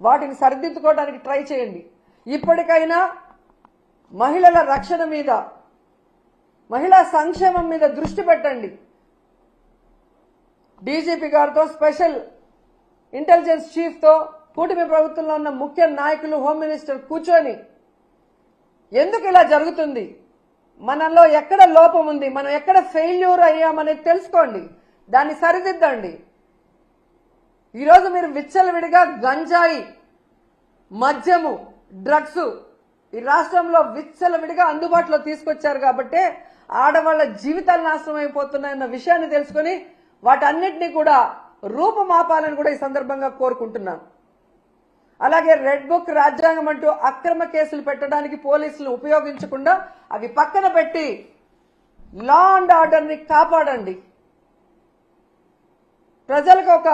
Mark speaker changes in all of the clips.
Speaker 1: వాటిని సరిదిద్దుకోవడానికి ట్రై చేయండి. ఇప్పటికైనా మహిళల రక్షణ మీద, మహిళా సంక్షేమం మీద దృష్టి పెట్టండి. డీజీపీ గారితో, స్పెషల్ ఇంటెలిజెన్స్ చీఫ్తో, కూటమి ప్రభుత్వంలో ఉన్న ముఖ్య నాయకులు, హోమ్ మినిస్టర్ కూర్చొని ఎందుకు ఇలా జరుగుతుంది, మనలో ఎక్కడ లోపం ఉంది, మనం ఎక్కడ ఫెయిల్యూర్ అయ్యామనేది తెలుసుకోండి, దాన్ని సరిదిద్దండి. ఈరోజు మీరు విచ్చలవిడిగా గంజాయి, మద్యము, డ్రగ్స్ ఈ రాష్ట్రంలో విచ్చలవిడిగా అందుబాటులో తీసుకొచ్చారు కాబట్టి ఆడవాళ్ల జీవితాలు నాశనం అయిపోతున్నాయన్న విషయాన్ని తెలుసుకుని వాటన్నిటినీ కూడా రూపుమాపాలని కూడా ఈ సందర్భంగా కోరుకుంటున్నాను. అలాగే రెడ్ బుక్, రాజ్యాంగం అంటూ అక్రమ కేసులు పెట్టడానికి పోలీసులు ఉపయోగించకుండా అవి పక్కన పెట్టి లా అండ్ ఆర్డర్ని కాపాడండి. ప్రజలకు ఒక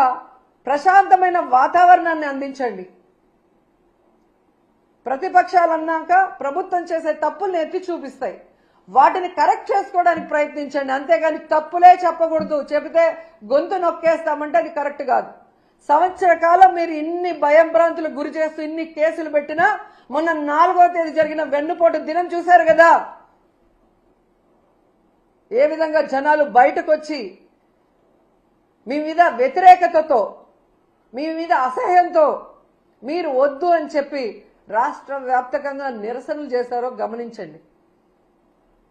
Speaker 1: ప్రశాంతమైన వాతావరణాన్ని అందించండి. ప్రతిపక్షాలన్నాక ప్రభుత్వం చేసే తప్పుల్ని ఎత్తి చూపిస్తాయి, వాటిని కరెక్ట్ చేసుకోవడానికి ప్రయత్నించండి. అంతేగాని తప్పులే చెప్పకూడదు, చెబితే గొంతు నొక్కేస్తామంటే అది కరెక్ట్ కాదు. సంవత్సర కాలం మీరు ఇన్ని భయంభ్రాంతులకు గురి చేస్తూ ఇన్ని కేసులు పెట్టినా మొన్న 4వ తేదీ జరిగిన వెన్నుపోటు దినం చూశారు కదా, ఏ విధంగా జనాలు బయటకు వచ్చి మీ మీద వ్యతిరేకతతో, మీ మీద అసహ్యంతో మీరు వద్దు అని చెప్పి రాష్ట్ర వ్యాప్తంగా నిరసనలు చేశారో గమనించండి.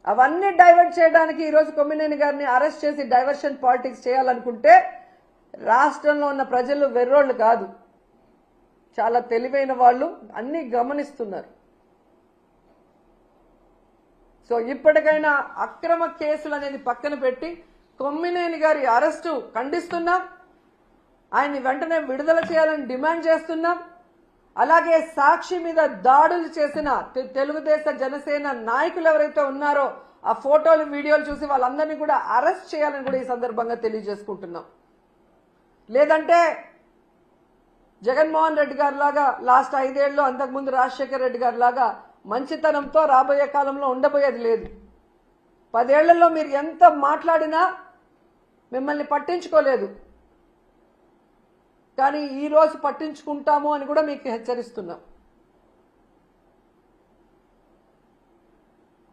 Speaker 1: అవన్నీ డైవర్ట్ చేయడానికి ఈరోజు కొమ్మినేని గారిని అరెస్ట్ చేసి డైవర్షన్ పాలిటిక్స్ చేయాలనుకుంటే రాష్ట్రంలో ఉన్న ప్రజలు వెర్రోళ్ళు కాదు, చాలా తెలివైన వాళ్ళు, అన్ని గమనిస్తున్నారు. సో ఇప్పటికైనా అక్రమ కేసులు అనేది పక్కన పెట్టి కొమ్మినేని గారి అరెస్టు ఖండిస్తున్నాం, ఆయన్ని వెంటనే విడుదల చేయాలని డిమాండ్ చేస్తున్నాం. అలాగే సాక్షి మీద దాడులు చేసిన తెలుగుదేశ జనసేన నాయకులు ఎవరైతే ఉన్నారో ఆ ఫోటోలు, వీడియోలు చూసి వాళ్ళందరినీ కూడా అరెస్ట్ చేయాలని కూడా ఈ సందర్భంగా తెలియజేసుకుంటున్నాం. లేదంటే జగన్మోహన్ రెడ్డి గారి లాగా లాస్ట్ 5 ఏళ్ళు, అంతకుముందు రాజశేఖర రెడ్డి గారి లాగా మంచితనంతో రాబోయే కాలంలో ఉండబోయేది లేదు. 10 ఏళ్లలో మీరు ఎంత మాట్లాడినా మిమ్మల్ని పట్టించుకోలేదు, కానీ ఈ రోజు పట్టించుకుంటాము అని కూడా మీకు హెచ్చరిస్తున్నాం.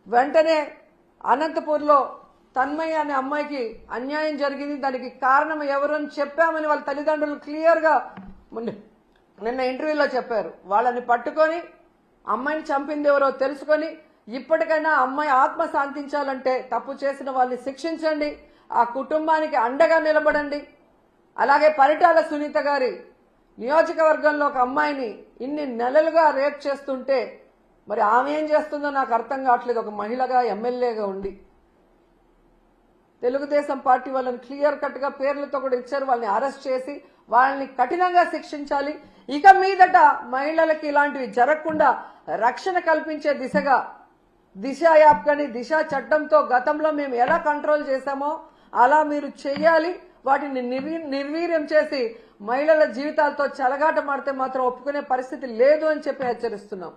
Speaker 1: వెంటనే అనంతపూర్లో తన్మయ్య అనే అమ్మాయికి అన్యాయం జరిగింది, దానికి కారణం ఎవరు అని చెప్పామని వాళ్ళ తల్లిదండ్రులు క్లియర్గా నిన్న ఇంటర్వ్యూలో చెప్పారు. వాళ్ళని పట్టుకొని అమ్మాయిని చంపింది ఎవరో తెలుసుకొని ఇప్పటికైనా అమ్మాయి ఆత్మ శాంతించాలంటే తప్పు చేసిన వాళ్ళని శిక్షించండి, ఆ కుటుంబానికి అండగా నిలబడండి. అలాగే పరిటాల సునీత గారి నియోజకవర్గంలో ఒక అమ్మాయిని ఇన్ని నెలలుగా రేప్ చేస్తుంటే మరి ఆమె ఏం చేస్తుందో నాకు అర్థం కావట్లేదు. ఒక మహిళగా, ఎమ్మెల్యేగా ఉండి తెలుగుదేశం పార్టీ వాళ్ళని క్లియర్ కట్ గా పేర్లతో కూడా ఇచ్చారు. వాళ్ళని అరెస్ట్ చేసి వాళ్ళని కఠినంగా శిక్షించాలి. ఇక మీదట మహిళలకి ఇలాంటివి జరగకుండా రక్షణ కల్పించే దిశగా దిశ యాప్ కానీ దిశ చట్టంతో గతంలో మేము ఎలా కంట్రోల్ చేశామో అలా మీరు చెయ్యాలి. వాటిని నిర్వీర్యం చేసి మహిళల జీవితాలతో చెలగాట మాడితే మాత్రం ఒప్పుకునే పరిస్థితి లేదు అని చెప్పి హెచ్చరిస్తున్నాం.